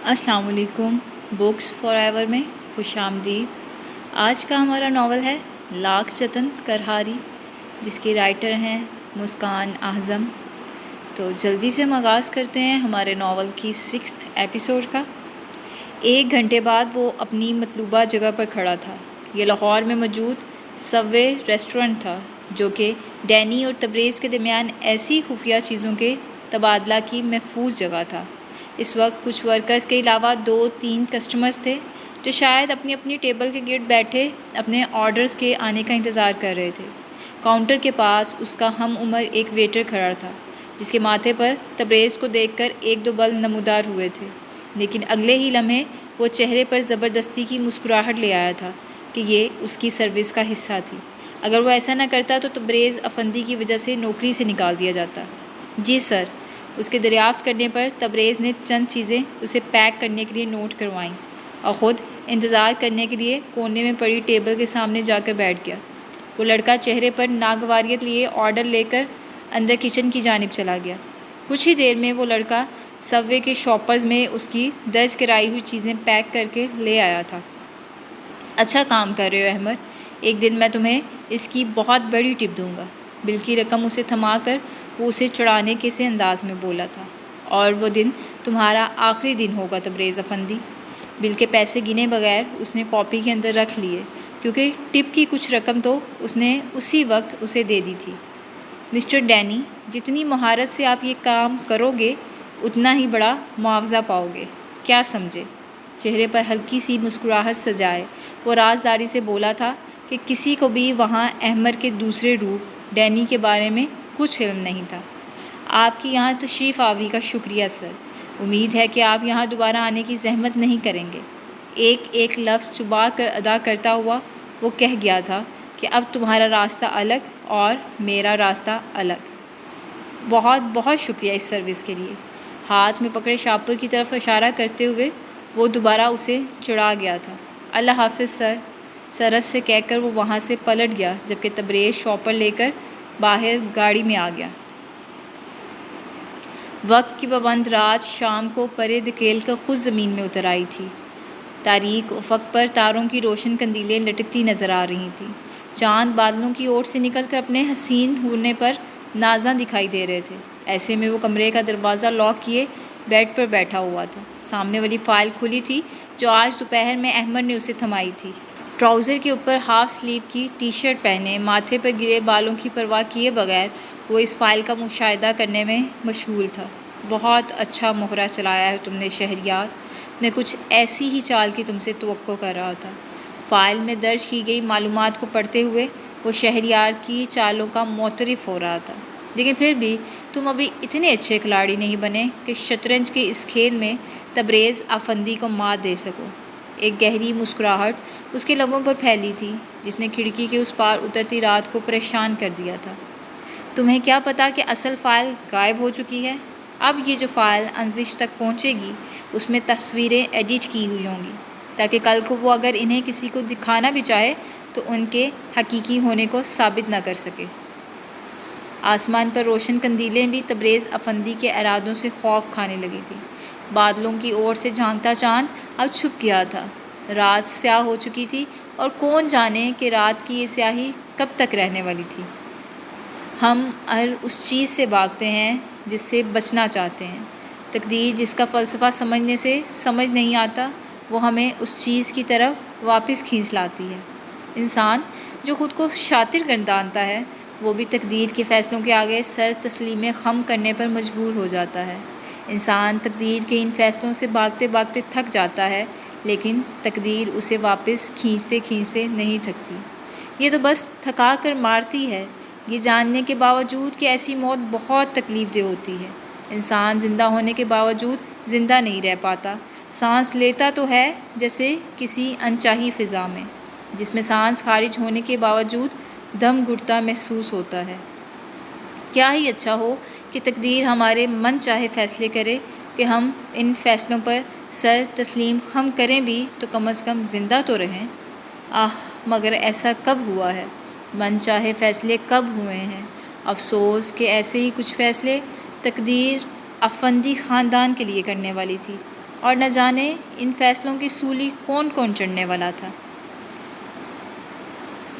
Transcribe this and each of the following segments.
السلام علیکم، books for ever میں خوش آمدید۔ آج کا ہمارا ناول ہے لاکھ جتن کرہاری، جس کی رائٹر ہیں مسکان اعظم۔ تو جلدی سے ہم آغاز کرتے ہیں ہمارے ناول کی 6th ایپیسوڈ کا۔ 1 گھنٹے بعد وہ اپنی مطلوبہ جگہ پر کھڑا تھا۔ یہ لاہور میں موجود سب وے ریسٹورنٹ تھا، جو کہ ڈینی اور تبریز کے درمیان ایسی خفیہ چیزوں کے تبادلہ کی محفوظ جگہ تھا۔ اس وقت کچھ ورکرز کے علاوہ 2-3 کسٹمرز تھے جو شاید اپنی اپنی ٹیبل کے گرد بیٹھے اپنے آرڈرز کے آنے کا انتظار کر رہے تھے۔ کاؤنٹر کے پاس اس کا ہم عمر ایک ویٹر کھڑا تھا، جس کے ماتھے پر تبریز کو دیکھ کر 1-2 بل نمودار ہوئے تھے، لیکن اگلے ہی لمحے وہ چہرے پر زبردستی کی مسکراہٹ لے آیا تھا کہ یہ اس کی سروس کا حصہ تھی۔ اگر وہ ایسا نہ کرتا تو تبریز افندی کی وجہ سے نوکری سے نکال دیا جاتا۔ جی سر، اس کے دریافت کرنے پر تبریز نے چند چیزیں اسے پیک کرنے کے لیے نوٹ کروائیں اور خود انتظار کرنے کے لیے کونے میں پڑی ٹیبل کے سامنے جا کر بیٹھ گیا۔ وہ لڑکا چہرے پر ناگواریت لیے آرڈر لے کر اندر کچن کی جانب چلا گیا۔ کچھ ہی دیر میں وہ لڑکا سب وے کے شاپرز میں اس کی درج کرائی ہوئی چیزیں پیک کر کے لے آیا تھا۔ اچھا کام کر رہے ہو احمد، ایک دن میں تمہیں اس کی بہت بڑی ٹپ دوں گا۔ بل کی رقم اسے تھما کر وہ اسے چڑھانے کے سے انداز میں بولا تھا۔ اور وہ دن تمہارا آخری دن ہوگا تبریز افندی۔ بل کے پیسے گنے بغیر اس نے کاپی کے اندر رکھ لیے، کیونکہ ٹپ کی کچھ رقم تو اس نے اسی وقت اسے دے دی تھی۔ مسٹر ڈینی، جتنی مہارت سے آپ یہ کام کرو گے اتنا ہی بڑا معاوضہ پاؤ گے، کیا سمجھے؟ چہرے پر ہلکی سی مسکراہٹ سجائے وہ رازداری سے بولا تھا کہ کسی کو بھی وہاں احمد کے دوسرے روپ ڈینی کے بارے میں کچھ علم نہیں تھا۔ آپ کی یہاں تشریف آوری کا شکریہ سر، امید ہے کہ آپ یہاں دوبارہ آنے کی زحمت نہیں کریں گے۔ ایک لفظ چبا کر ادا کرتا ہوا وہ کہہ گیا تھا کہ اب تمہارا راستہ الگ اور میرا راستہ الگ۔ بہت بہت شکریہ اس سروس کے لیے۔ ہاتھ میں پکڑے شاپر کی طرف اشارہ کرتے ہوئے وہ دوبارہ اسے چڑھا گیا تھا۔ اللہ حافظ سر، سرس سے کہہ کر وہ وہاں سے پلٹ گیا، جبکہ تبریز شاپر لے کر باہر گاڑی میں آ گیا۔ وقت کی پابند رات شام کو پرے دھکیل کر خود زمین میں اتر آئی تھی۔ تاریک افق پر تاروں کی روشن کندیلیں لٹکتی نظر آ رہی تھیں۔ چاند بادلوں کی اوٹ سے نکل کر اپنے حسین ہونے پر نازاں دکھائی دے رہے تھے۔ ایسے میں وہ کمرے کا دروازہ لاک کیے بیڈ پر بیٹھا ہوا تھا۔ سامنے والی فائل کھلی تھی جو آج دوپہر میں احمد نے اسے تھمائی تھی۔ ٹراؤزر کے اوپر ہاف سلیو کی ٹی شرٹ پہنے، ماتھے پر گرے بالوں کی پرواہ کیے بغیر وہ اس فائل کا مشاہدہ کرنے میں مشغول تھا۔ بہت اچھا مہرہ چلایا ہے تم نے شہریار، میں کچھ ایسی ہی چال کی تم سے توقع کر رہا تھا۔ فائل میں درج کی گئی معلومات کو پڑھتے ہوئے وہ شہریار کی چالوں کا معترف ہو رہا تھا، لیکن پھر بھی تم ابھی اتنے اچھے کھلاڑی نہیں بنے کہ شطرنج کے اس کھیل میں تبریز افندی کو مات دے سکو۔ ایک گہری مسکراہٹ اس کے لبوں پر پھیلی تھی، جس نے کھڑکی کے اس پار اترتی رات کو پریشان کر دیا تھا۔ تمہیں کیا پتا کہ اصل فائل غائب ہو چکی ہے؟ اب یہ جو فائل انزش تک پہنچے گی اس میں تصویریں ایڈٹ کی ہوئی ہوں گی، تاکہ کل کو وہ اگر انہیں کسی کو دکھانا بھی چاہے تو ان کے حقیقی ہونے کو ثابت نہ کر سکے۔ آسمان پر روشن کندیلیں بھی تبریز افندی کے ارادوں سے خوف کھانے لگی تھیں۔ بادلوں کی اور سے جھانکتا چاند اب چھپ گیا تھا۔ رات سیاہ ہو چکی تھی اور کون جانے کہ رات کی یہ سیاہی کب تک رہنے والی تھی۔ ہم ہر اس چیز سے بھاگتے ہیں جس سے بچنا چاہتے ہیں۔ تقدیر جس کا فلسفہ سمجھنے سے سمجھ نہیں آتا، وہ ہمیں اس چیز کی طرف واپس کھینچ لاتی ہے۔ انسان جو خود کو شاطر گردانتا ہے، وہ بھی تقدیر کے فیصلوں کے آگے سر تسلیم خم کرنے پر مجبور ہو جاتا ہے۔ انسان تقدیر کے ان فیصلوں سے بھاگتے بھاگتے تھک جاتا ہے، لیکن تقدیر اسے واپس کھینچتے کھینچتے نہیں تھکتی۔ یہ تو بس تھکا کر مارتی ہے، یہ جاننے کے باوجود کہ ایسی موت بہت تکلیف دہ ہوتی ہے۔ انسان زندہ ہونے کے باوجود زندہ نہیں رہ پاتا، سانس لیتا تو ہے جیسے کسی انچاہی فضا میں، جس میں سانس خارج ہونے کے باوجود دم گھٹتا محسوس ہوتا ہے۔ کیا ہی اچھا ہو کہ تقدیر ہمارے من چاہے فیصلے کرے کہ ہم ان فیصلوں پر سر تسلیم خم کریں بھی تو کم از کم زندہ تو رہیں۔ مگر ایسا کب ہوا ہے؟ من چاہے فیصلے کب ہوئے ہیں؟ افسوس کہ ایسے ہی کچھ فیصلے تقدیر افندی خاندان کے لیے کرنے والی تھی۔ اور نہ جانے ان فیصلوں کی سولی کون کون چڑھنے والا تھا۔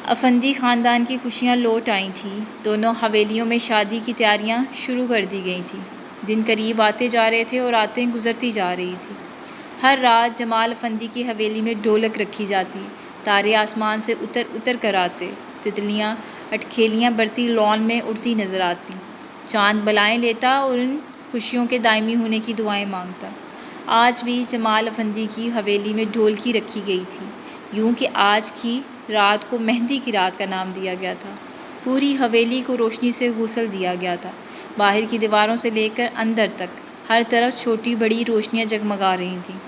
افندی خاندان کی خوشیاں لوٹ آئی تھیں، دونوں حویلیوں میں شادی کی تیاریاں شروع کر دی گئی تھیں۔ دن قریب آتے جا رہے تھے اور راتیں گزرتی جا رہی تھیں۔ ہر رات جمال افندی کی حویلی میں ڈھولک رکھی جاتی، تارے آسمان سے اتر اتر کر آتے، تتلیاں اٹکھیلیاں برتی لون میں اڑتی نظر آتی، چاند بلائیں لیتا اور ان خوشیوں کے دائمی ہونے کی دعائیں مانگتا۔ آج بھی جمال افندی کی حویلی میں ڈھولکی رکھی گئی تھی، یوں کہ آج کی رات کو مہندی کی رات کا نام دیا گیا تھا۔ پوری حویلی کو روشنی سے غسل دیا گیا تھا، باہر کی دیواروں سے لے کر اندر تک ہر طرف چھوٹی بڑی روشنیاں جگمگا رہی تھیں۔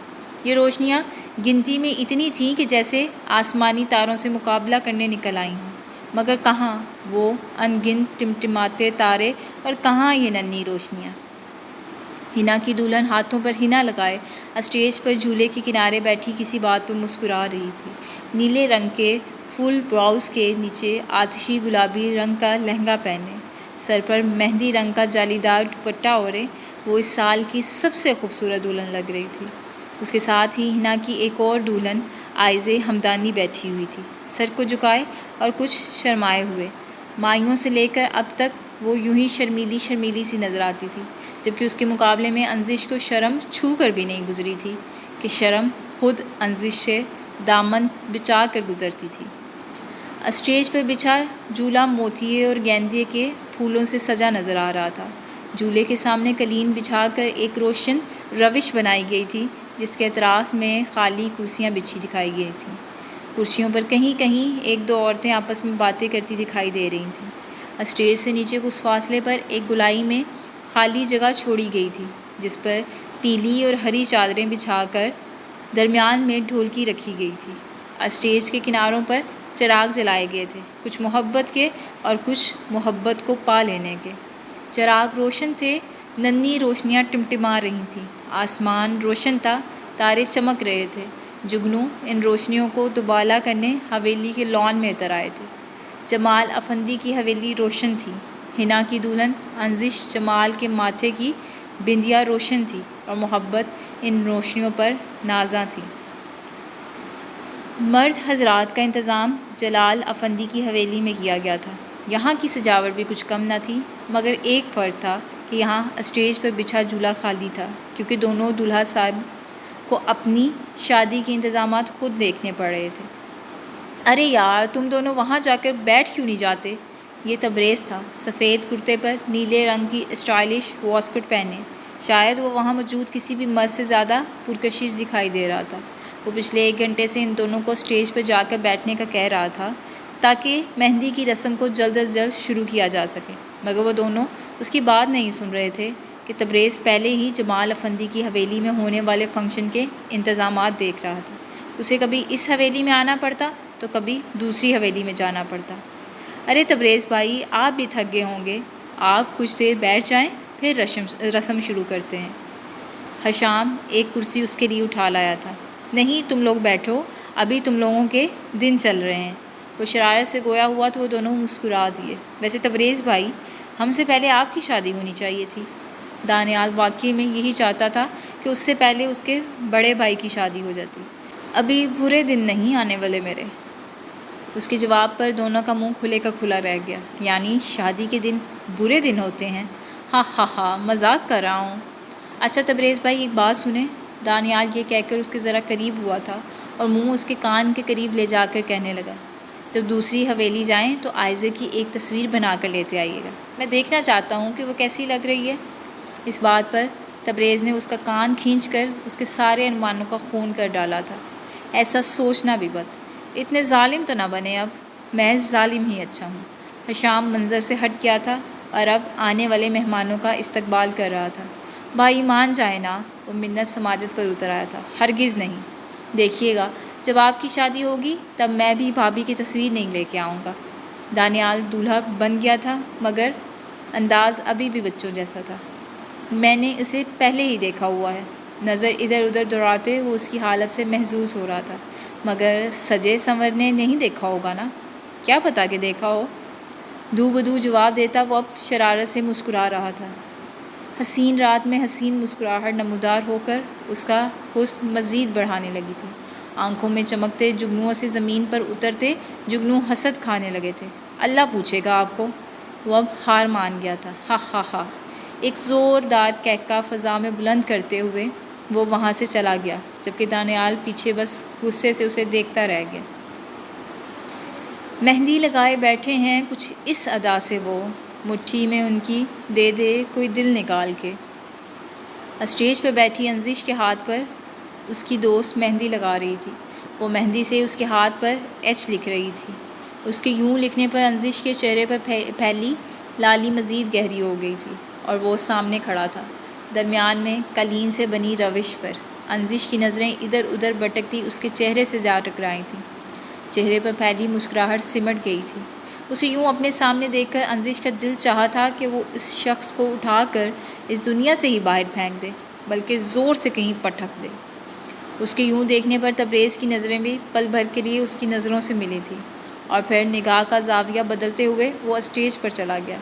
یہ روشنیاں گنتی میں اتنی تھیں کہ جیسے آسمانی تاروں سے مقابلہ کرنے نکل آئی ہوں، مگر کہاں وہ ان گنت ٹمٹماتے تارے اور کہاں یہ ننھی روشنیاں۔ حنا کی دلہن ہاتھوں پر حنا لگائے اسٹیج پر جھولے کے کنارے بیٹھی کسی بات پر مسکرا رہی تھی۔ نیلے رنگ کے فل بلاؤز کے نیچے آتشی گلابی رنگ کا لہنگا پہنے، سر پر مہندی رنگ کا جالی دار دوپٹہ اوڑھے وہ اس سال کی سب سے خوبصورت دلہن لگ رہی تھی۔ اس کے ساتھ ہی حنا کی ایک اور دلہن آئزے ہمدانی بیٹھی ہوئی تھی، سر کو جھکائے اور کچھ شرمائے ہوئے۔ مائیوں سے لے کر اب تک وہ یوں ہی شرمیلی شرمیلی سی نظر آتی تھی، جبکہ اس کے مقابلے میں انزش کو شرم چھو کر بھی نہیں گزری تھی کہ شرم خود انزش سے دامن بچا کر گزرتی تھی۔ اسٹیج پر بچھا جھولا موتیے اور گیندے کے پھولوں سے سجا نظر آ رہا تھا۔ جھولے کے سامنے قالین بچھا کر ایک روشن روش بنائی گئی تھی، جس کے اطراف میں خالی کرسیاں بچھی دکھائی گئی تھیں۔ کرسیوں پر کہیں کہیں ایک دو عورتیں آپس میں باتیں کرتی دکھائی دے رہی تھیں۔ اسٹیج سے نیچے کچھ فاصلے پر ایک گولائی میں خالی جگہ چھوڑی گئی تھی، جس پر پیلی اور ہری چادریں بچھا کر درمیان میں ڈھولکی رکھی گئی تھی۔ اسٹیج کے کناروں پر چراغ جلائے گئے تھے، کچھ محبت کے اور کچھ محبت کو پا لینے کے۔ چراغ روشن تھے، ننھی روشنیاں ٹمٹما رہی تھیں، آسمان روشن تھا، تارے چمک رہے تھے۔ جگنو ان روشنیوں کو دوبالا کرنے حویلی کے لان میں اتر آئے تھے۔ جمال افندی کی حویلی روشن تھی، حنا کی دلہن انزش جمال کے ماتھے کی بندیاں روشن تھی اور محبت ان روشنیوں پر نازاں تھی۔ مرد حضرات کا انتظام جلال افندی کی حویلی میں کیا گیا تھا۔ یہاں کی سجاوٹ بھی کچھ کم نہ تھی، مگر ایک فرق تھا کہ یہاں اسٹیج پر بچھا جھولا خالی تھا، کیونکہ دونوں دولہا صاحب کو اپنی شادی کے انتظامات خود دیکھنے پڑ رہے تھے۔ ارے یار، تم دونوں وہاں جا کر بیٹھ کیوں نہیں جاتے؟ یہ تبریز تھا، سفید کرتے پر نیلے رنگ کی اسٹائلش واسکٹ پہنے۔ شاید وہ وہاں موجود کسی بھی مرد سے زیادہ پرکشش دکھائی دے رہا تھا۔ وہ پچھلے 1 گھنٹے سے ان دونوں کو اسٹیج پر جا کر بیٹھنے کا کہہ رہا تھا تاکہ مہندی کی رسم کو جلد از جلد شروع کیا جا سکے، مگر وہ دونوں اس کی بات نہیں سن رہے تھے کہ تبریز پہلے ہی جمال افندی کی حویلی میں ہونے والے فنکشن کے انتظامات دیکھ رہا تھا۔ اسے کبھی اس حویلی میں آنا پڑتا تو کبھی دوسری حویلی میں جانا پڑتا۔ ارے تبریز بھائی، آپ بھی تھک گئے ہوں گے، آپ کچھ دیر بیٹھ جائیں، پھر رسم شروع کرتے ہیں۔ حشام ایک کرسی اس کے لیے اٹھا لایا تھا۔ نہیں، تم لوگ بیٹھو، ابھی تم لوگوں کے دن چل رہے ہیں۔ وہ شرارت سے گویا ہوا تو وہ دونوں مسکرا دیے۔ ویسے تبریز بھائی، ہم سے پہلے آپ کی شادی ہونی چاہیے تھی۔ دانیال واقعی میں یہی چاہتا تھا کہ اس سے پہلے اس کے بڑے بھائی کی شادی ہو جاتی۔ ابھی برے دن نہیں آنے والے میرے۔ اس کے جواب پر دونوں کا منہ کھلے کا کھلا رہ گیا۔ یعنی شادی کے دن برے دن ہوتے ہیں؟ ہاں ہاں ہاں، مذاق کر رہا ہوں۔ اچھا تبریز بھائی، ایک بات سنیں۔ دانیال یہ کہہ کر اس کے ذرا قریب ہوا تھا اور منہ اس کے کان کے قریب لے جا کر کہنے لگا، جب دوسری حویلی جائیں تو آئزے کی ایک تصویر بنا کر لیتے آئیے گا، میں دیکھنا چاہتا ہوں کہ وہ کیسی لگ رہی ہے۔ اس بات پر تبریز نے اس کا کان کھینچ کر اس کے سارے ارمانوں کا خون کر ڈالا تھا۔ ایسا سوچنا بھی بد، اتنے ظالم تو نہ بنے اب، محض ظالم ہی اچھا ہوں۔ حشام منظر سے ہٹ گیا تھا اور اب آنے والے مہمانوں کا استقبال کر رہا تھا۔ بھائی مان جائے نا، وہ منت سماجت پر اتر آیا تھا۔ ہرگز نہیں، دیکھیے گا جب آپ کی شادی ہوگی تب میں بھی بھابھی کی تصویر نہیں لے کے آؤں گا۔ دانیال دولہا بن گیا تھا، مگر انداز ابھی بھی بچوں جیسا تھا۔ میں نے اسے پہلے ہی دیکھا ہوا ہے۔ نظر ادھر ادھر دوڑاتے وہ اس کی حالت سے محظوظ ہو رہا تھا، مگر سجے سنورنے نہیں دیکھا ہوگا نا؟ کیا پتا کہ دیکھا ہو؟ دو بدو جواب دیتا وہ اب شرارت سے مسکرا رہا تھا۔ حسین رات میں حسین مسکراہٹ نمودار ہو کر اس کا حسن مزید بڑھانے لگی تھی۔ آنکھوں میں چمکتے جگنوؤں سے زمین پر اترتے جگنو حسد کھانے لگے تھے۔ اللہ پوچھے گا آپ کو۔ وہ اب ہار مان گیا تھا۔ ہا ہا ہا، ایک زوردار کہکا فضا میں بلند کرتے ہوئے وہ وہاں سے چلا گیا، جبکہ دانیال پیچھے بس غصے سے اسے دیکھتا رہ گیا۔ مہندی لگائے بیٹھے ہیں کچھ اس ادا سے وہ، مٹھی میں ان کی دے دے کوئی دل نکال کے۔ اسٹیج پہ بیٹھی انزش کے ہاتھ پر اس کی دوست مہندی لگا رہی تھی۔ وہ مہندی سے اس کے ہاتھ پر ایچ لکھ رہی تھی۔ اس کے یوں لکھنے پر انزش کے چہرے پر پھیلی لالی مزید گہری ہو گئی تھی، اور وہ سامنے کھڑا تھا، درمیان میں قالین سے بنی روش پر۔ انزش کی نظریں ادھر ادھر بھٹکتی اس کے چہرے سے جا ٹکرائی تھیں۔ چہرے پر پھیلی مسکراہٹ سمٹ گئی تھی۔ اسے یوں اپنے سامنے دیکھ کر انزش کا دل چاہا تھا کہ وہ اس شخص کو اٹھا کر اس دنیا سے ہی باہر پھینک دے، بلکہ زور سے کہیں پٹک دے۔ اس کے یوں دیکھنے پر تبریز کی نظریں بھی پل بھر کے لیے اس کی نظروں سے ملی تھیں، اور پھر نگاہ کا زاویہ بدلتے ہوئے وہ اسٹیج پر چلا گیا۔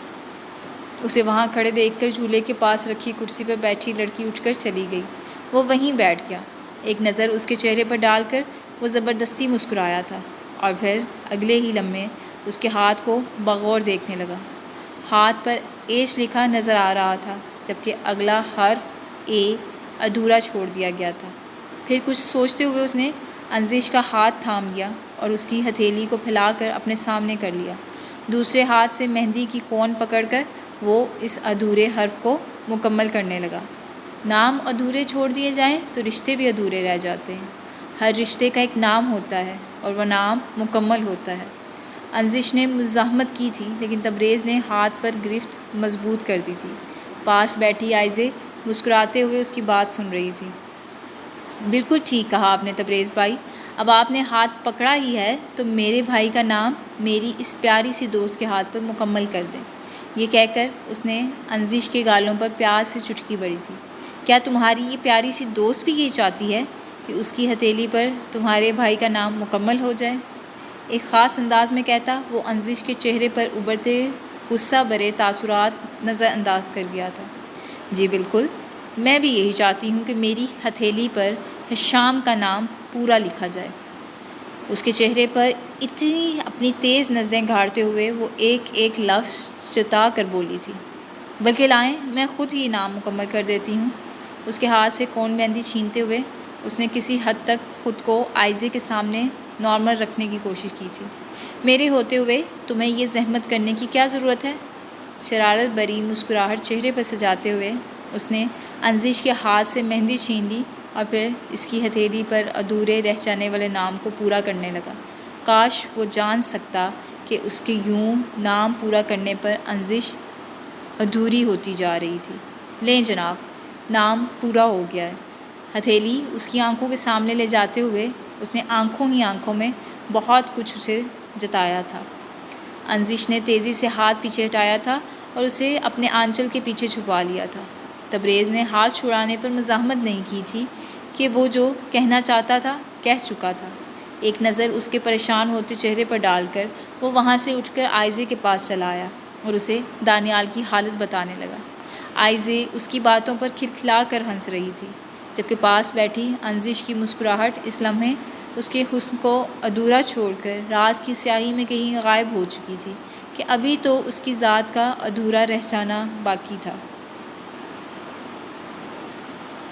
اسے وہاں کھڑے دیکھ کر جھولے کے پاس رکھی کرسی پر بیٹھی لڑکی اٹھ کر چلی گئی۔ وہ وہیں بیٹھ گیا۔ ایک نظر اس کے چہرے پر ڈال کر وہ زبردستی مسکرایا تھا، اور پھر اگلے ہی لمحے اس کے ہاتھ کو بغور دیکھنے لگا۔ ہاتھ پر ایچ لکھا نظر آ رہا تھا، جبکہ اگلا حرف اے ادھورا چھوڑ دیا گیا تھا۔ پھر کچھ سوچتے ہوئے اس نے انزش کا ہاتھ تھام لیا اور اس کی ہتھیلی کو پھیلا کر اپنے سامنے کر لیا۔ دوسرے ہاتھ سے مہندی کی کون پکڑ کر وہ اس ادھورے حرف کو مکمل کرنے لگا۔ نام ادھورے چھوڑ دیے جائیں تو رشتے بھی ادھورے رہ جاتے ہیں۔ ہر رشتے کا ایک نام ہوتا ہے، اور وہ نام مکمل ہوتا ہے۔ انزش نے مزاحمت کی تھی، لیکن تبریز نے ہاتھ پر گرفت مضبوط کر دی تھی۔ پاس بیٹھی آئزے مسکراتے ہوئے اس کی بات سن رہی تھی۔ بالکل ٹھیک کہا آپ نے تبریز بھائی، اب آپ نے ہاتھ پکڑا ہی ہے تو میرے بھائی کا نام میری اس پیاری سی دوست کے ہاتھ پر مکمل کر دیں۔ یہ کہہ کر اس نے انزش کے گالوں پر پیار سے چٹکی بڑھی تھی۔ کیا تمہاری یہ پیاری سی دوست بھی یہی چاہتی ہے کہ اس کی ہتھیلی پر تمہارے بھائی کا نام مکمل ہو جائے؟ ایک خاص انداز میں کہتا وہ انزش کے چہرے پر ابھرتے غصہ بھرے تاثرات نظر انداز کر گیا تھا۔ جی بالکل، میں بھی یہی چاہتی ہوں کہ میری ہتھیلی پر حشام کا نام پورا لکھا جائے۔ اس کے چہرے پر اتنی اپنی تیز نظریں گھاڑتے ہوئے وہ ایک ایک لفظ چتا کر بولی تھی۔ بلکہ لائیں میں خود ہی نام مکمل کر دیتی ہوں۔ اس کے ہاتھ سے کون مہندی چھینتے ہوئے اس نے کسی حد تک خود کو آئزے کے سامنے نارمل رکھنے کی کوشش کی تھی۔ میرے ہوتے ہوئے تمہیں یہ زحمت کرنے کی کیا ضرورت ہے؟ شرارت بھری مسکراہٹ چہرے پر سجاتے ہوئے اس نے انزش کے ہاتھ سے مہندی چھین لی، اور پھر اس کی ہتھیلی پر ادھورے رہ جانے والے نام کو پورا کرنے لگا۔ کاش وہ جان سکتا کہ اس کے یوں نام پورا کرنے پر انزش ادھوری ہوتی جا رہی تھی۔ لیں جناب، نام پورا ہو گیا ہے۔ ہتھیلی اس کی آنکھوں کے سامنے لے جاتے ہوئے اس نے آنکھوں ہی آنکھوں میں بہت کچھ اسے جتایا تھا۔ انزش نے تیزی سے ہاتھ پیچھے ہٹایا تھا اور اسے اپنے آنچل کے پیچھے چھپا لیا تھا۔ تبریز نے ہاتھ چھڑانے پر مزاحمت نہیں کی تھی کہ وہ جو کہنا چاہتا تھا کہہ چکا تھا۔ ایک نظر اس کے پریشان ہوتے چہرے پر ڈال کر وہ وہاں سے اٹھ کر آئزے کے پاس چلا آیا اور اسے دانیال کی حالت بتانے لگا۔ آئزے اس کی باتوں پر کھلکھلا کر ہنس رہی تھی، جبکہ پاس بیٹھی انزش کی مسکراہٹ اس لمحے اس کے حسن کو ادھورا چھوڑ کر رات کی سیاہی میں کہیں غائب ہو چکی تھی کہ ابھی تو اس کی ذات کا ادھورا رہ جانا باقی تھا۔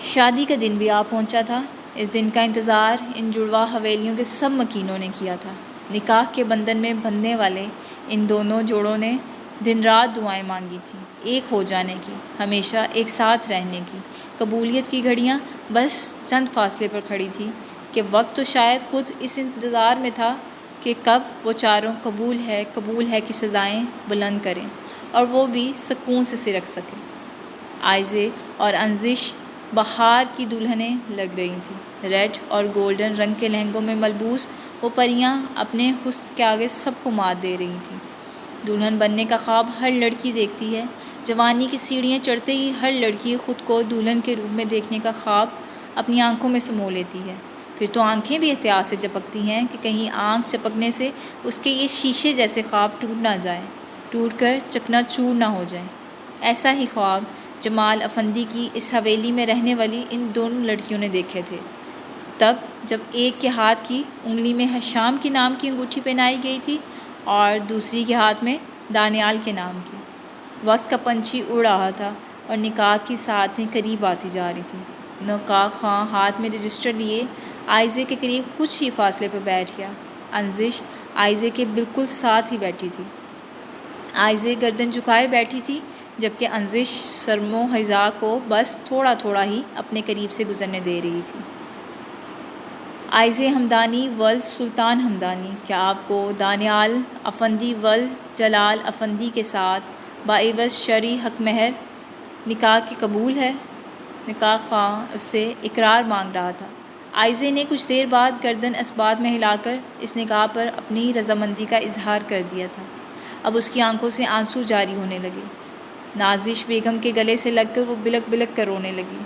شادی کا دن بھی آ پہنچا تھا۔ اس دن کا انتظار ان جڑواں حویلیوں کے سب مکینوں نے کیا تھا۔ نکاح کے بندھن میں بندھنے والے ان دونوں جوڑوں نے دن رات دعائیں مانگی تھیں، ایک ہو جانے کی، ہمیشہ ایک ساتھ رہنے کی۔ قبولیت کی گھڑیاں بس چند فاصلے پر کھڑی تھیں کہ وقت تو شاید خود اس انتظار میں تھا کہ کب وہ چاروں قبول ہے کی سزائیں بلند کریں، اور وہ بھی سکون سے سرک سکیں۔ آئزے اور انزش بہار کی دلہنیں لگ رہی تھیں۔ ریڈ اور گولڈن رنگ کے لہنگوں میں ملبوس وہ پریاں اپنے حسن کے آگے سب کو مات دے رہی تھیں۔ دلہن بننے کا خواب ہر لڑکی دیکھتی ہے۔ جوانی کی سیڑھیاں چڑھتے ہی ہر لڑکی خود کو دلہن کے روپ میں دیکھنے کا خواب اپنی آنکھوں میں سمو لیتی ہے۔ پھر تو آنکھیں بھی احتیاط سے چپکتی ہیں کہ کہیں آنکھ چپکنے سے اس کے یہ شیشے جیسے خواب ٹوٹ نہ جائیں، ٹوٹ کر چکنا چور نہ ہو جائیں۔ ایسا ہی خواب جمال افندی کی اس حویلی میں رہنے والی ان دونوں لڑکیوں نے دیکھے تھے۔ تب جب ایک کے ہاتھ کی انگلی میں حشام کے نام کی انگوٹھی پہنائی گئی تھی اور دوسری کے ہاتھ میں دانیال کے نام کی۔ وقت کا پنچھی اڑ رہا تھا اور نکاح کی ساعتیں قریب آتی جا رہی تھیں۔ نکاح خواں ہاتھ میں رجسٹر لیے آئزے کے قریب کچھ ہی فاصلے پر بیٹھ گیا۔ انزش آئزے کے بالکل ساتھ ہی بیٹھی تھی۔ آئزے گردن جھکائے بیٹھی تھی جبکہ انزش سرم و حضا کو بس تھوڑا تھوڑا ہی اپنے قریب سے گزرنے دے رہی تھی۔ آئزے ہمدانی ولد سلطان ہمدانی، کیا آپ کو دانیال افندی ولد جلال افندی کے ساتھ باعوض شرعی حق مہر نکاح کے قبول ہے؟ نکاح خواں اس سے اقرار مانگ رہا تھا۔ آئزے نے کچھ دیر بعد گردن اسبات میں ہلا کر اس نکاح پر اپنی رضامندی کا اظہار کر دیا تھا۔ اب اس کی آنکھوں سے آنسو جاری ہونے لگے۔ نازش بیگم کے گلے سے لگ کر وہ بلک بلک کر رونے لگی۔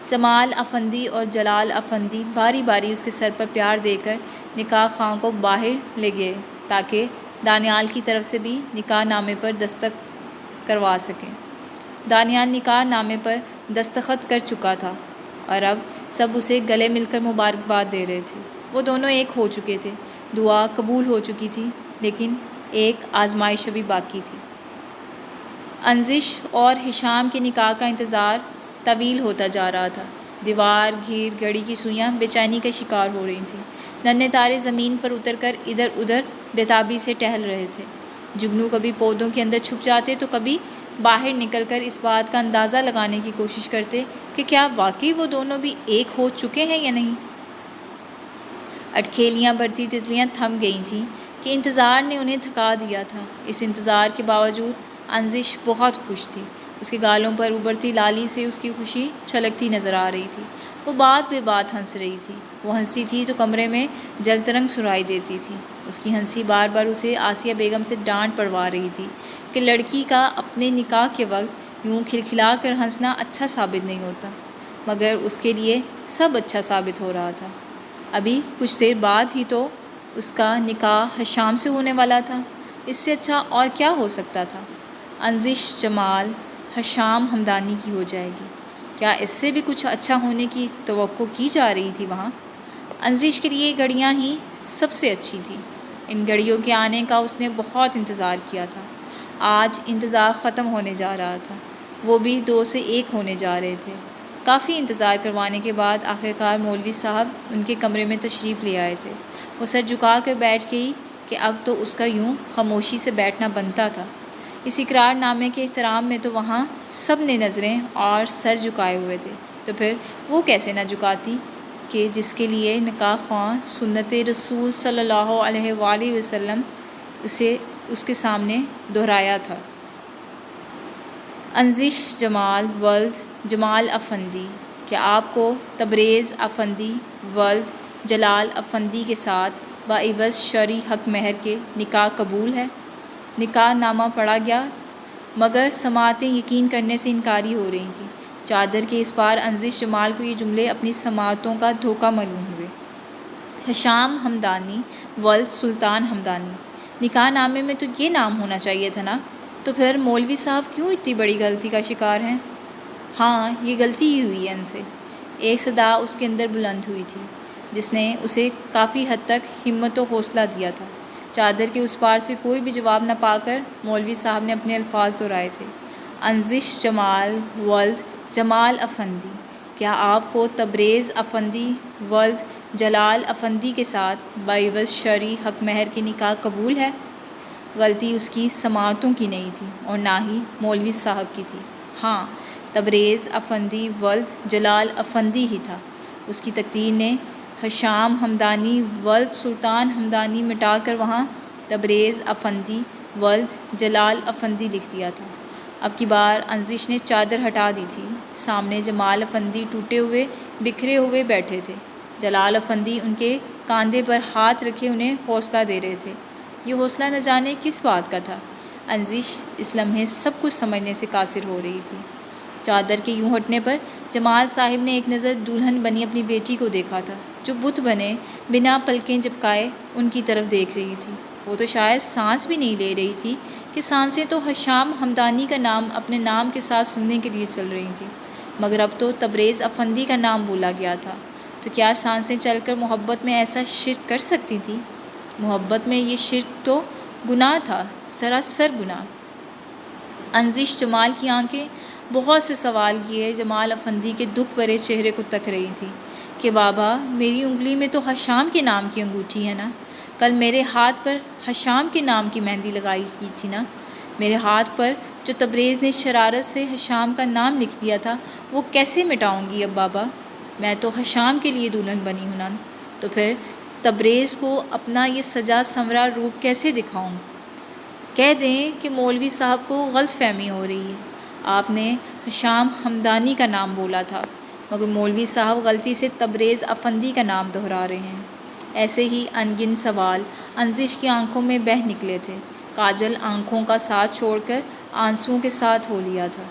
جمال افندی اور جلال افندی باری باری اس کے سر پر پیار دے کر نکاح خواں کو باہر لے گئے تاکہ دانیال کی طرف سے بھی نکاح نامے پر دستخط کروا سکیں۔ دانیال نکاح نامے پر دستخط کر چکا تھا اور اب سب اسے گلے مل کر مبارکباد دے رہے تھے۔ وہ دونوں ایک ہو چکے تھے، دعا قبول ہو چکی تھی، لیکن ایک آزمائش ابھی باقی تھی۔ انزش اور حشام کے نکاح کا انتظار طویل ہوتا جا رہا تھا۔ دیوار، گھیر، گھڑی کی سوئیاں بے چینی کا شکار ہو رہی تھیں۔ ننھے تارے زمین پر اتر کر ادھر ادھر بےتابی سے ٹہل رہے تھے۔ جگنو کبھی پودوں کے اندر چھپ جاتے تو کبھی باہر نکل کر اس بات کا اندازہ لگانے کی کوشش کرتے کہ کیا واقعی وہ دونوں بھی ایک ہو چکے ہیں یا نہیں۔ اٹکھیلیاں بھرتی تتلیاں تھم گئی تھیں کہ انتظار نے انہیں تھکا دیا تھا۔ اس انتظار کے باوجود انزش بہت خوش تھی۔ اس کے گالوں پر ابھرتی لالی سے اس کی خوشی چھلکتی نظر آ رہی تھی۔ وہ بات بے بات ہنس رہی تھی۔ وہ ہنستی تھی تو کمرے میں جلترنگ سنائی دیتی تھی۔ اس کی ہنسی بار بار اسے آسیہ بیگم سے ڈانٹ پڑوا رہی تھی کہ لڑکی کا اپنے نکاح کے وقت یوں کھلکھلا کر ہنسنا اچھا ثابت نہیں ہوتا، مگر اس کے لیے سب اچھا ثابت ہو رہا تھا۔ ابھی کچھ دیر بعد ہی تو اس کا نکاح حشام سے ہونے والا تھا۔ اس سے اچھا اور کیا ہو سکتا تھا؟ انزش جمال حشام ہمدانی کی ہو جائے گی، کیا اس سے بھی کچھ اچھا ہونے کی توقع کی جا رہی تھی وہاں؟ انزش کے لیے گھڑیاں ہی سب سے اچھی تھی۔ ان گھڑیوں کے آنے کا اس نے بہت انتظار کیا تھا۔ آج انتظار ختم ہونے جا رہا تھا۔ وہ بھی 2 سے 1 ہونے جا رہے تھے۔ کافی انتظار کروانے کے بعد آخرکار مولوی صاحب ان کے کمرے میں تشریف لے آئے تھے۔ وہ سر جھکا کر بیٹھ گئی کہ اب تو اس کا یوں خاموشی سے بیٹھنا بنتا تھا۔ اس اقرار نامے کے احترام میں تو وہاں سب نے نظریں اور سر جھکائے ہوئے تھے، تو پھر وہ کیسے نہ جھکاتی کہ جس کے لیے نکاح خواں سنت رسول صلی اللہ علیہ وآلہ وسلم اسے اس کے سامنے دہرایا تھا۔ انزش جمال ولد جمال افندی، کیا آپ کو تبریز افندی ولد جلال افندی کے ساتھ باعوض شرعی حق مہر کے نکاح قبول ہے؟ نکاح نامہ پڑھا گیا مگر سماعتیں یقین کرنے سے انکاری ہو رہی تھیں۔ چادر کے اس پار انزش جمال کو یہ جملے اپنی سماعتوں کا دھوکہ معلوم ہوئے۔ حشام ہمدانی ولد سلطان ہمدانی، نکاح نامے میں تو یہ نام ہونا چاہیے تھا نا؟ تو پھر مولوی صاحب کیوں اتنی بڑی غلطی کا شکار ہیں؟ ہاں، یہ غلطی ہی ہوئی ہے ان سے۔ ایک صدا اس کے اندر بلند ہوئی تھی جس نے اسے کافی حد تک ہمت و حوصلہ دیا تھا۔ چادر کے اس پار سے کوئی بھی جواب نہ پا کر مولوی صاحب نے اپنے الفاظ دہرائے تھے۔ انزش جمال ولد جمال افندی، کیا آپ کو تبریز افندی ولد جلال افندی کے ساتھ باعوض شرعی حق مہر کے نکاح قبول ہے؟ غلطی اس کی سماعتوں کی نہیں تھی اور نہ ہی مولوی صاحب کی تھی۔ ہاں، تبریز افندی ولد جلال افندی ہی تھا۔ اس کی تقدیر نے حشام ہمدانی ولد سلطان ہمدانی مٹا کر وہاں تبریز افندی ولد جلال افندی لکھ دیا تھا۔ اب کی بار انزش نے چادر ہٹا دی تھی۔ سامنے جمال افندی ٹوٹے ہوئے بکھرے ہوئے بیٹھے تھے۔ جلال افندی ان کے کاندھے پر ہاتھ رکھے انہیں حوصلہ دے رہے تھے۔ یہ حوصلہ نہ جانے کس بات کا تھا۔ انزش اس لمحے سب کچھ سمجھنے سے قاصر ہو رہی تھی۔ چادر کے یوں ہٹنے پر جمال صاحب نے ایک نظر دلہن بنی اپنی بیٹی کو دیکھا تھا جو بت بنے بنا پلکیں جھپکائے ان کی طرف دیکھ رہی تھی۔ وہ تو شاید سانس بھی نہیں لے رہی تھی کہ سانسیں تو ہشام ہمدانی کا نام اپنے نام کے ساتھ سننے کے لیے چل رہی تھیں، مگر اب تو تبریز افندی کا نام بولا گیا تھا۔ تو کیا سانسیں چل کر محبت میں ایسا شرک کر سکتی تھی؟ محبت میں یہ شرک تو گناہ تھا، سراسر گناہ۔ انزش جمال کی آنکھیں بہت سے سوال کیے جمال افندی کے دکھ بھرے چہرے کو تک رہی تھی کہ بابا، میری انگلی میں تو ہشام کے نام کی انگوٹھی ہے نا، کل میرے ہاتھ پر ہشام کے نام کی مہندی لگائی کی تھی نا، میرے ہاتھ پر جو تبریز نے شرارت سے ہشام کا نام لکھ دیا تھا وہ کیسے مٹاؤں گی اب بابا؟ میں تو ہشام کے لیے دلہن بنی ہوں نا، تو پھر تبریز کو اپنا یہ سجا سنورا روپ کیسے دکھاؤں؟ کہہ دیں کہ مولوی صاحب کو غلط فہمی ہو رہی ہے، آپ نے ہشام ہمدانی کا نام بولا تھا مگر مولوی صاحب غلطی سے تبریز افندی کا نام دہرا رہے ہیں۔ ایسے ہی انگن سوال انزش کی آنکھوں میں بہہ نکلے تھے، کاجل آنکھوں کا ساتھ چھوڑ کر آنسوؤں کے ساتھ ہو لیا تھا۔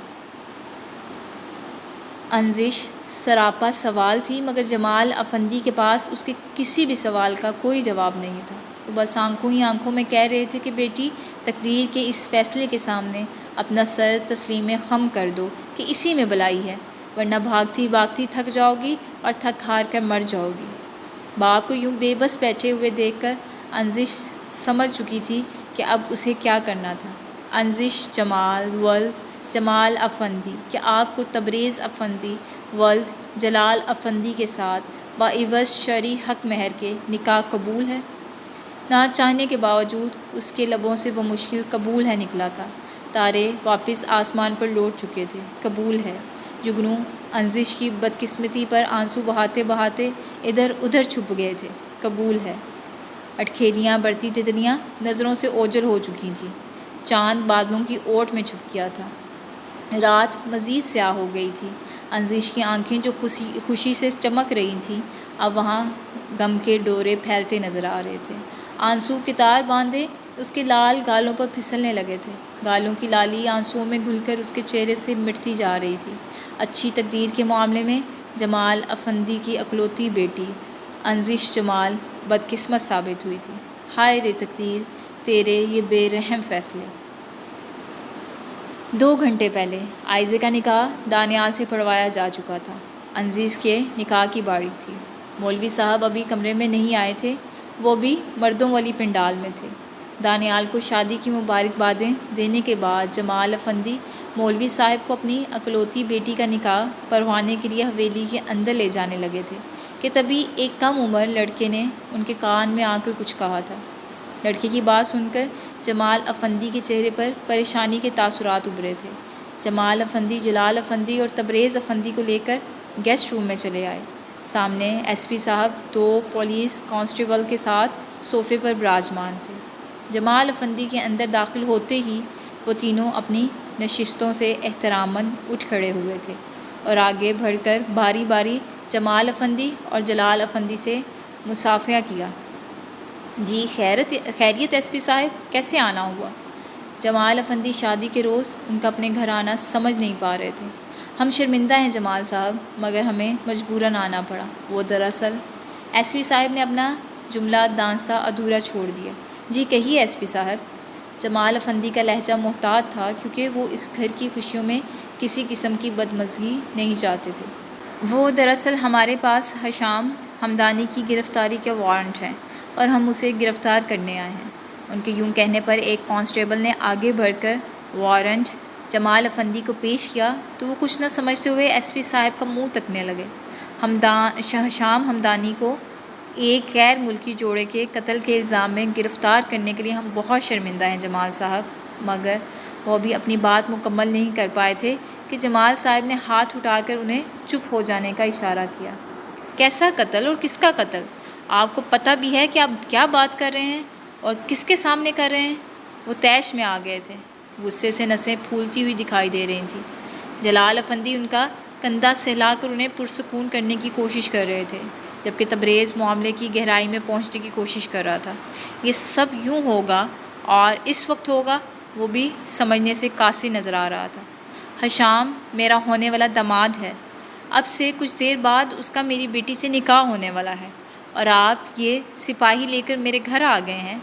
انزش سراپا سوال تھی مگر جمال افندی کے پاس اس کے کسی بھی سوال کا کوئی جواب نہیں تھا۔ وہ بس آنکھوں ہی آنکھوں میں کہہ رہے تھے کہ بیٹی، تقدیر کے اس فیصلے کے سامنے اپنا سر تسلیم خم کر دو کہ اسی میں بلائی ہے، ورنہ بھاگتی بھاگتی تھک جاؤ گی اور تھک ہار کر مر جاؤ گی۔ باپ کو یوں بے بس بیٹھے ہوئے دیکھ کر انزش سمجھ چکی تھی کہ اب اسے کیا کرنا تھا۔ انزش جمال ولد جمال افندی، کیا آپ کو تبریز افندی ولد جلال افندی کے ساتھ باعوض شرعی حق مہر کے نکاح قبول ہے؟ نہ چاہنے کے باوجود اس کے لبوں سے وہ مشکل قبول ہے نکلا تھا۔ تارے واپس آسمان پر لوٹ چکے تھے۔ قبول ہے۔ جگنو انزش کی بدقسمتی پر آنسو بہاتے بہاتے ادھر ادھر چھپ گئے تھے۔ قبول ہے۔ اٹکھیلیاں بڑھتی تتلیاں نظروں سے اوجھل ہو چکی تھیں۔ چاند بادلوں کی اوٹ میں چھپ گیا تھا۔ رات مزید سیاہ ہو گئی تھی۔ انزش کی آنکھیں جو خوشی سے چمک رہی تھیں اب وہاں غم کے ڈورے پھیلتے نظر آ رہے تھے۔ آنسو کے تار باندھے اس کے لال گالوں پر پھسلنے لگے تھے۔ گالوں کی لالی آنسوؤں میں گھل کر اس کے چہرے سے مٹتی جا رہی تھی۔ اچھی تقدیر کے معاملے میں جمال افندی کی اکلوتی بیٹی انزش جمال بدقسمت ثابت ہوئی تھی۔ ہائے رے تقدیر، تیرے یہ بے رحم فیصلے! 2 گھنٹے پہلے آئزے کا نکاح دانیال سے پڑھوایا جا چکا تھا۔ انزش کے نکاح کی باری تھی۔ مولوی صاحب ابھی کمرے میں نہیں آئے تھے، وہ بھی مردوں والی پنڈال میں تھے۔ دانیال کو شادی کی مبارکبادیں دینے کے بعد جمال افندی مولوی صاحب کو اپنی اکلوتی بیٹی کا نکاح پڑھوانے کے لیے حویلی کے اندر لے جانے لگے تھے کہ تبھی ایک کم عمر لڑکے نے ان کے کان میں آ کر کچھ کہا تھا۔ لڑکے کی بات سن کر جمال افندی کے چہرے پر پریشانی کے تاثرات ابھرے تھے۔ جمال افندی جلال افندی اور تبریز افندی کو لے کر گیسٹ روم میں چلے آئے۔ سامنے ایس پی صاحب 2 پولیس کانسٹیبل کے ساتھ صوفے پر براجمان تھے۔ جمال افندی کے اندر داخل ہوتے ہی وہ تینوں اپنی نشستوں سے احتراماً اٹھ کھڑے ہوئے تھے اور آگے بڑھ کر باری باری جمال افندی اور جلال افندی سے مصافحہ کیا۔ جی خیریت ایس پی صاحب، کیسے آنا ہوا؟ جمال افندی شادی کے روز ان کا اپنے گھر آنا سمجھ نہیں پا رہے تھے۔ ہم شرمندہ ہیں جمال صاحب، مگر ہمیں مجبوراً آنا پڑا۔ وہ دراصل ایس پی صاحب نے اپنا جملہ دانستہ ادھورا چھوڑ دیا۔ جی کہیے ایس پی صاحب۔ جمال افندی کا لہجہ محتاط تھا کیونکہ وہ اس گھر کی خوشیوں میں کسی قسم کی بدمزگی نہیں چاہتے تھے۔ وہ دراصل ہمارے پاس ہشام ہمدانی کی گرفتاری کا وارنٹ ہے اور ہم اسے گرفتار کرنے آئے ہیں۔ ان کے یوں کہنے پر ایک کانسٹیبل نے آگے بڑھ کر وارنٹ جمال افندی کو پیش کیا تو وہ کچھ نہ سمجھتے ہوئے ایس پی صاحب کا منہ تکنے لگے۔ ہشام ہمدانی کو ایک غیر ملکی جوڑے کے قتل کے الزام میں گرفتار کرنے کے لیے ہم بہت شرمندہ ہیں جمال صاحب، مگر وہ بھی اپنی بات مکمل نہیں کر پائے تھے کہ جمال صاحب نے ہاتھ اٹھا کر انہیں چپ ہو جانے کا اشارہ کیا۔ کیسا قتل اور کس کا قتل؟ آپ کو پتہ بھی ہے کہ آپ کیا بات کر رہے ہیں اور کس کے سامنے کر رہے ہیں؟ وہ طیش میں آ گئے تھے۔ غصے سے نسیں پھولتی ہوئی دکھائی دے رہی تھیں۔ جلال افندی ان کا کندھا سہلا کر انہیں پرسکون کرنے کی کوشش کر رہے تھے، جبکہ تبریز معاملے کی گہرائی میں پہنچنے کی کوشش کر رہا تھا۔ یہ سب یوں ہوگا اور اس وقت ہوگا، وہ بھی سمجھنے سے قاصر نظر آ رہا تھا۔ ہشام میرا ہونے والا داماد ہے۔ اب سے کچھ دیر بعد اس کا میری بیٹی سے نکاح ہونے والا ہے اور آپ یہ سپاہی لے کر میرے گھر آ گئے ہیں۔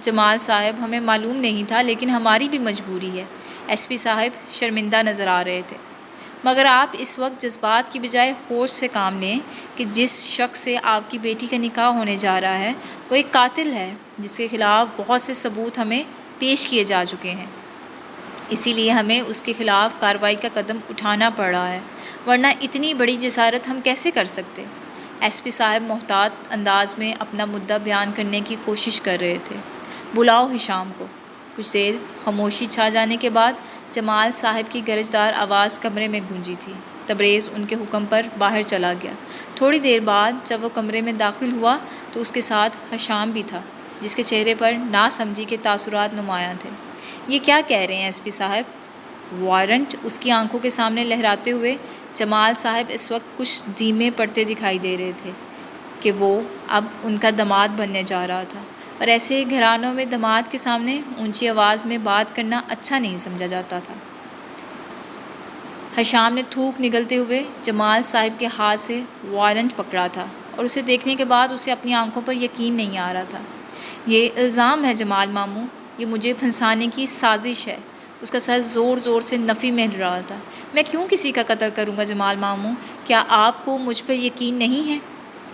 جمال صاحب ہمیں معلوم نہیں تھا لیکن ہماری بھی مجبوری ہے۔ ایس پی صاحب شرمندہ نظر آ رہے تھے۔ مگر آپ اس وقت جذبات کی بجائے ہوش سے کام لیں کہ جس شخص سے آپ کی بیٹی کا نکاح ہونے جا رہا ہے وہ ایک قاتل ہے جس کے خلاف بہت سے ثبوت ہمیں پیش کیے جا چکے ہیں۔ اسی لیے ہمیں اس کے خلاف کارروائی کا قدم اٹھانا پڑ رہا ہے، ورنہ اتنی بڑی جسارت ہم کیسے کر سکتے؟ ایس پی صاحب محتاط انداز میں اپنا مدعا بیان کرنے کی کوشش کر رہے تھے۔ بلاؤ ہشام کو۔ کچھ دیر خاموشی چھا جانے کے بعد جمال صاحب کی گرجدار آواز کمرے میں گونجی تھی۔ تبریز ان کے حکم پر باہر چلا گیا۔ تھوڑی دیر بعد جب وہ کمرے میں داخل ہوا تو اس کے ساتھ ہشام بھی تھا، جس کے چہرے پر ناسمجھی کے تاثرات نمایاں تھے۔ یہ کیا کہہ رہے ہیں ایس پی صاحب؟ وارنٹ اس کی آنکھوں کے سامنے لہراتے ہوئے جمال صاحب اس وقت کچھ دھیمے پڑتے دکھائی دے رہے تھے کہ وہ اب ان کا داماد بننے جا رہا تھا، اور ایسے گھرانوں میں داماد کے سامنے اونچی آواز میں بات کرنا اچھا نہیں سمجھا جاتا تھا۔ ہشام نے تھوک نگلتے ہوئے جمال صاحب کے ہاتھ سے وارنٹ پکڑا تھا، اور اسے دیکھنے کے بعد اسے اپنی آنکھوں پر یقین نہیں آ رہا تھا۔ یہ الزام ہے جمال ماموں، یہ مجھے پھنسانے کی سازش ہے۔ اس کا سر زور زور سے نفی میں ہل رہا تھا۔ میں کیوں کسی کا قتل کروں گا جمال ماموں؟ کیا آپ کو مجھ پر یقین نہیں ہے؟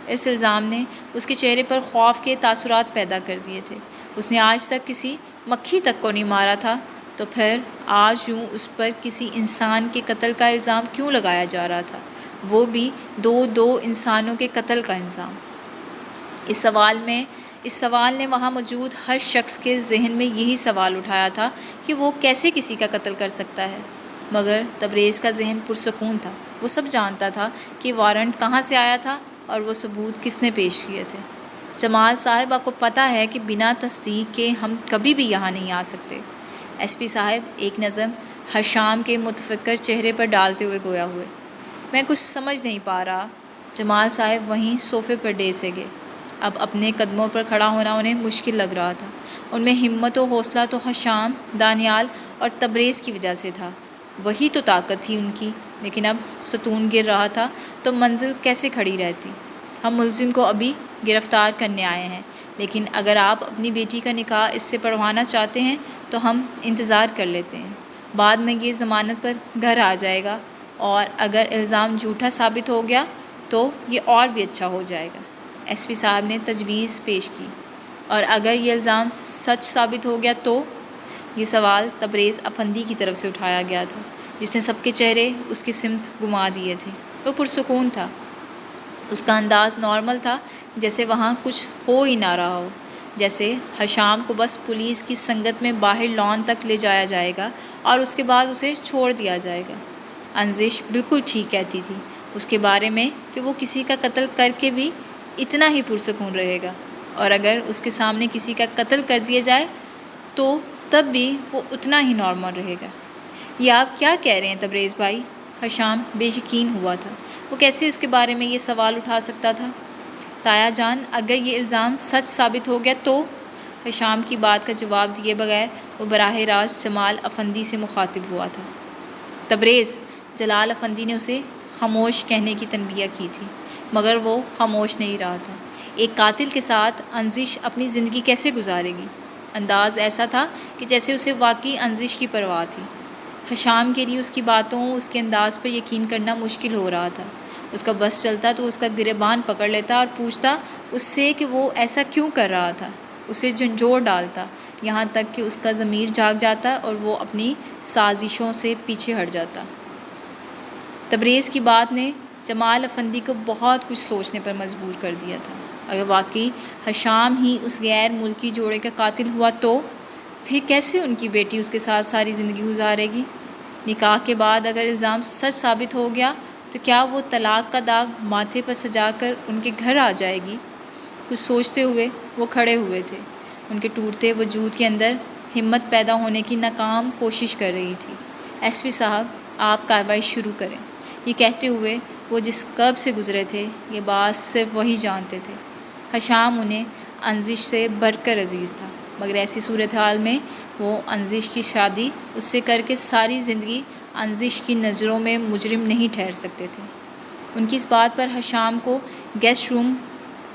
اس الزام نے اس کے چہرے پر خوف کے تاثرات پیدا کر دیے تھے۔ اس نے آج تک کسی مکھی تک کو نہیں مارا تھا، تو پھر آج یوں اس پر کسی انسان کے قتل کا الزام کیوں لگایا جا رہا تھا، وہ بھی دو انسانوں کے قتل کا الزام؟ اس سوال نے وہاں موجود ہر شخص کے ذہن میں یہی سوال اٹھایا تھا کہ وہ کیسے کسی کا قتل کر سکتا ہے۔ مگر تبریز کا ذہن پرسکون تھا۔ وہ سب جانتا تھا کہ وارنٹ کہاں سے آیا تھا اور وہ ثبوت کس نے پیش کیے تھے۔ جمال صاحب، آپ کو پتہ ہے کہ بنا تصدیق کے ہم کبھی بھی یہاں نہیں آ سکتے۔ ایس پی صاحب ایک نظر ہشام کے متفکر چہرے پر ڈالتے ہوئے گویا ہوئے۔ میں کچھ سمجھ نہیں پا رہا۔ جمال صاحب وہیں صوفے پر ڈیسے گئے۔ اب اپنے قدموں پر کھڑا ہونا انہیں مشکل لگ رہا تھا۔ ان میں ہمت و حوصلہ تو ہشام، دانیال اور تبریز کی وجہ سے تھا، وہی تو طاقت تھی ان کی، لیکن اب ستون گر رہا تھا تو منزل کیسے کھڑی رہتی؟ ہم ملزم کو ابھی گرفتار کرنے آئے ہیں، لیکن اگر آپ اپنی بیٹی کا نکاح اس سے پڑھوانا چاہتے ہیں تو ہم انتظار کر لیتے ہیں۔ بعد میں یہ ضمانت پر گھر آ جائے گا، اور اگر الزام جھوٹا ثابت ہو گیا تو یہ اور بھی اچھا ہو جائے گا۔ ایس پی صاحب نے تجویز پیش کی۔ اور اگر یہ الزام سچ ثابت ہو گیا تو؟ یہ سوال تبریز افندی کی طرف سے اٹھایا گیا تھا، جس نے سب کے چہرے اس کی سمت گھما دیے تھے۔ وہ پرسکون تھا۔ اس کا انداز نارمل تھا، جیسے وہاں کچھ ہو ہی نہ رہا ہو، جیسے ہشام کو بس پولیس کی سنگت میں باہر لان تک لے جایا جائے گا اور اس کے بعد اسے چھوڑ دیا جائے گا۔ انزش بالکل ٹھیک کہتی تھی اس کے بارے میں کہ وہ کسی کا قتل کر کے بھی اتنا ہی پرسکون رہے گا، اور اگر اس کے سامنے کسی کا قتل کر دیا جائے تو تب بھی وہ اتنا ہی نارمل رہے گا۔ یہ آپ کیا کہہ رہے ہیں تبریز بھائی؟ ہشام بے یقین ہوا تھا۔ وہ کیسے اس کے بارے میں یہ سوال اٹھا سکتا تھا؟ تایا جان، اگر یہ الزام سچ ثابت ہو گیا تو؟ ہشام کی بات کا جواب دیے بغیر وہ براہ راست جمال افندی سے مخاطب ہوا تھا۔ تبریز، جلال افندی نے اسے خاموش کہنے کی تنبیہ کی تھی، مگر وہ خاموش نہیں رہا تھا۔ ایک قاتل کے ساتھ انزش اپنی زندگی کیسے گزارے گی؟ انداز ایسا تھا کہ جیسے اسے واقعی انزش کی پرواہ تھی۔ ہشام کے لیے اس کی باتوں، اس کے انداز پر یقین کرنا مشکل ہو رہا تھا۔ اس کا بس چلتا تو اس کا گریبان پکڑ لیتا اور پوچھتا اس سے کہ وہ ایسا کیوں کر رہا تھا، اسے جھنجھوڑ ڈالتا، یہاں تک کہ اس کا ضمیر جاگ جاتا اور وہ اپنی سازشوں سے پیچھے ہٹ جاتا۔ تبریز کی بات نے جمال افندی کو بہت کچھ سوچنے پر مجبور کر دیا تھا۔ اگر واقعی ہشام ہی اس غیر ملکی جوڑے کا قاتل ہوا تو پھر کیسے ان کی بیٹی اس کے ساتھ ساری زندگی گزارے گی؟ نکاح کے بعد اگر الزام سچ ثابت ہو گیا تو کیا وہ طلاق کا داغ ماتھے پر سجا کر ان کے گھر آ جائے گی؟ کچھ سوچتے ہوئے وہ کھڑے ہوئے تھے۔ ان کے ٹوٹتے وجود کے اندر ہمت پیدا ہونے کی ناکام کوشش کر رہی تھی۔ ایس پی صاحب، آپ کارروائی شروع کریں۔ یہ کہتے ہوئے وہ جس کرب سے گزرے تھے، یہ بات صرف وہی جانتے تھے۔ ہشام انہیں انزش سے بڑھ کر عزیز تھا، مگر ایسی صورتحال میں وہ انزش کی شادی اس سے کر کے ساری زندگی انزش کی نظروں میں مجرم نہیں ٹھہر سکتے تھے۔ ان کی اس بات پر ہشام کو گیسٹ روم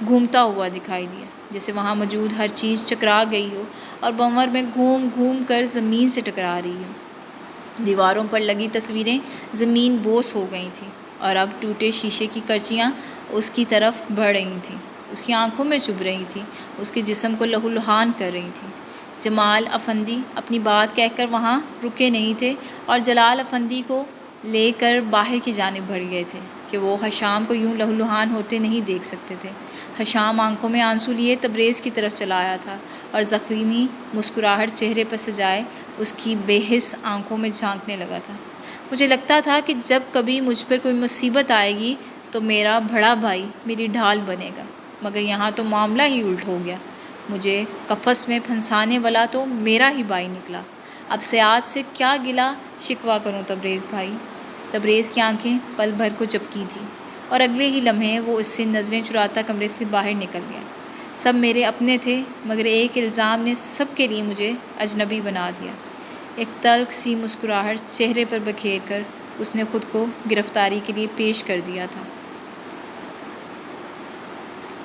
گھومتا ہوا دکھائی دیا، جیسے وہاں موجود ہر چیز چکرا گئی ہو اور بھنور میں گھوم گھوم کر زمین سے ٹکرا رہی ہو۔ دیواروں پر لگی تصویریں زمین بوس ہو گئی تھیں اور اب ٹوٹے شیشے کی کرچیاں اس کی طرف بڑھ رہی تھیں، اس کی آنکھوں میں چبھ رہی تھیں، اس کے جسم کو لہو لہان کر رہی تھیں۔ جمال افندی اپنی بات کہہ کر وہاں رکے نہیں تھے اور جلال افندی کو لے کر باہر کی جانب بڑھ گئے تھے کہ وہ حشام کو یوں لہو لہان ہوتے نہیں دیکھ سکتے تھے۔ حشام آنکھوں میں آنسو لیے تبریز کی طرف چلا آیا تھا اور زخمی مسکراہٹ چہرے پر سجائے اس کی بے حس آنکھوں میں جھانکنے لگا تھا۔ مجھے لگتا تھا کہ جب کبھی مجھ پر کوئی مصیبت آئے گی تو میرا بڑا بھائی میری ڈھال بنے گا، مگر یہاں تو معاملہ ہی الٹ ہو گیا۔ مجھے قفس میں پھنسانے والا تو میرا ہی بھائی نکلا۔ اب سے آج سے کیا گلہ شکوہ کروں تبریز بھائی؟ تبریز کی آنکھیں پل بھر کو چپکی تھیں اور اگلے ہی لمحے وہ اس سے نظریں چراتا کمرے سے باہر نکل گیا۔ سب میرے اپنے تھے مگر ایک الزام نے سب کے لیے مجھے اجنبی بنا دیا۔ ایک تلخ سی مسکراہٹ چہرے پر بکھیر کر اس نے خود کو گرفتاری کے لیے پیش کر دیا تھا۔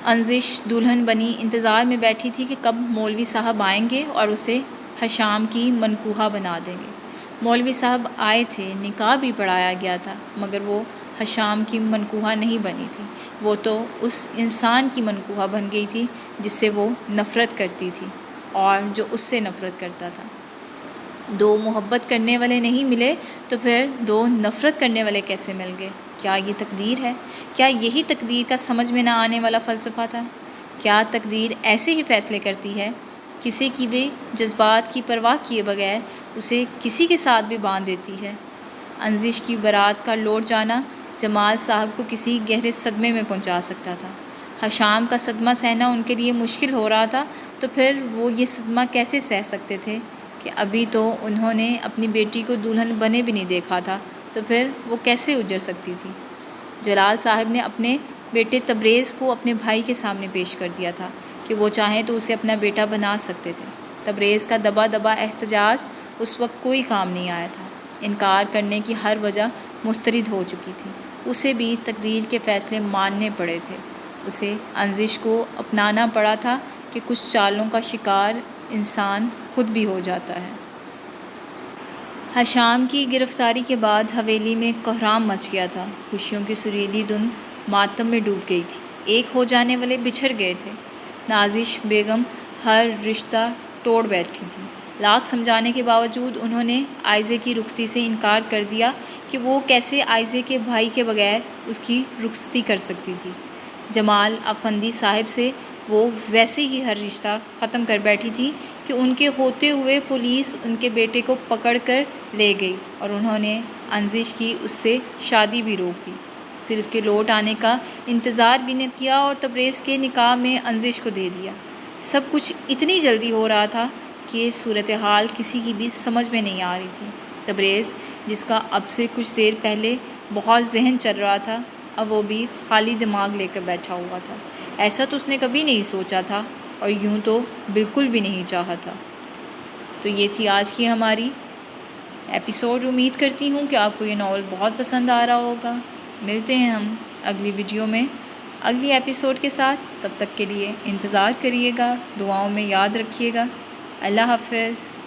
انزش دلہن بنی انتظار میں بیٹھی تھی کہ کب مولوی صاحب آئیں گے اور اسے حشام کی منکوحہ بنا دیں گے۔ مولوی صاحب آئے تھے، نکاح بھی پڑھایا گیا تھا، مگر وہ حشام کی منکوحہ نہیں بنی تھی، وہ تو اس انسان کی منکوحہ بن گئی تھی جس سے وہ نفرت کرتی تھی اور جو اس سے نفرت کرتا تھا۔ دو محبت کرنے والے نہیں ملے تو پھر دو نفرت کرنے والے کیسے مل گئے؟ کیا یہ تقدیر ہے؟ کیا یہی تقدیر کا سمجھ میں نہ آنے والا فلسفہ تھا؟ کیا تقدیر ایسے ہی فیصلے کرتی ہے؟ کسی کی بھی جذبات کی پرواہ کیے بغیر اسے کسی کے ساتھ بھی باندھ دیتی ہے۔ انزش کی بارات کا لوٹ جانا جمال صاحب کو کسی گہرے صدمے میں پہنچا سکتا تھا۔ حشام کا صدمہ سہنا ان کے لیے مشکل ہو رہا تھا تو پھر وہ یہ صدمہ کیسے سہ سکتے تھے کہ ابھی تو انہوں نے اپنی بیٹی کو دلہن بنے بھی نہیں دیکھا تھا، تو پھر وہ کیسے اجڑ سکتی تھی؟ جلال صاحب نے اپنے بیٹے تبریز کو اپنے بھائی کے سامنے پیش کر دیا تھا کہ وہ چاہیں تو اسے اپنا بیٹا بنا سکتے تھے۔ تبریز کا دبا دبا احتجاج اس وقت کوئی کام نہیں آیا تھا۔ انکار کرنے کی ہر وجہ مسترد ہو چکی تھی۔ اسے بھی تقدیر کے فیصلے ماننے پڑے تھے۔ اسے انزش کو اپنانا پڑا تھا کہ کچھ چالوں کا شکار انسان خود بھی ہو جاتا ہے۔ حشام کی گرفتاری کے بعد حویلی میں کوہرام مچ گیا تھا۔ خوشیوں کی سریلی دھن ماتم میں ڈوب گئی تھی۔ ایک ہو جانے والے بچھڑ گئے تھے۔ نازش بیگم ہر رشتہ توڑ بیٹھی تھی۔ لاکھ سمجھانے کے باوجود انہوں نے آئزے کی رخصتی سے انکار کر دیا کہ وہ کیسے آئزے کے بھائی کے بغیر اس کی رخصتی کر سکتی تھی۔ جمال افندی صاحب سے وہ ویسے ہی ہر رشتہ ختم کر بیٹھی تھی کہ ان کے ہوتے ہوئے پولیس ان کے بیٹے کو پکڑ کر لے گئی اور انہوں نے انزش کی اس سے شادی بھی روک دی۔ پھر اس کے لوٹ آنے کا انتظار بھی نہ کیا اور تبریز کے نکاح میں انزش کو دے دیا۔ سب کچھ اتنی جلدی ہو رہا تھا کہ یہ صورتحال کسی کی بھی سمجھ میں نہیں آ رہی تھی۔ تبریز جس کا اب سے کچھ دیر پہلے بہت ذہن چل رہا تھا، اب وہ بھی خالی دماغ لے کر بیٹھا ہوا تھا۔ ایسا تو اس نے کبھی نہیں سوچا تھا اور یوں تو بالکل بھی نہیں چاہا تھا۔ تو یہ تھی آج کی ہماری ایپیسوڈ۔ امید کرتی ہوں کہ آپ کو یہ ناول بہت پسند آ رہا ہوگا۔ ملتے ہیں ہم اگلی ویڈیو میں اگلی ایپیسوڈ کے ساتھ۔ تب تک کے لیے انتظار کریے گا، دعاؤں میں یاد رکھیے گا۔ اللہ حافظ۔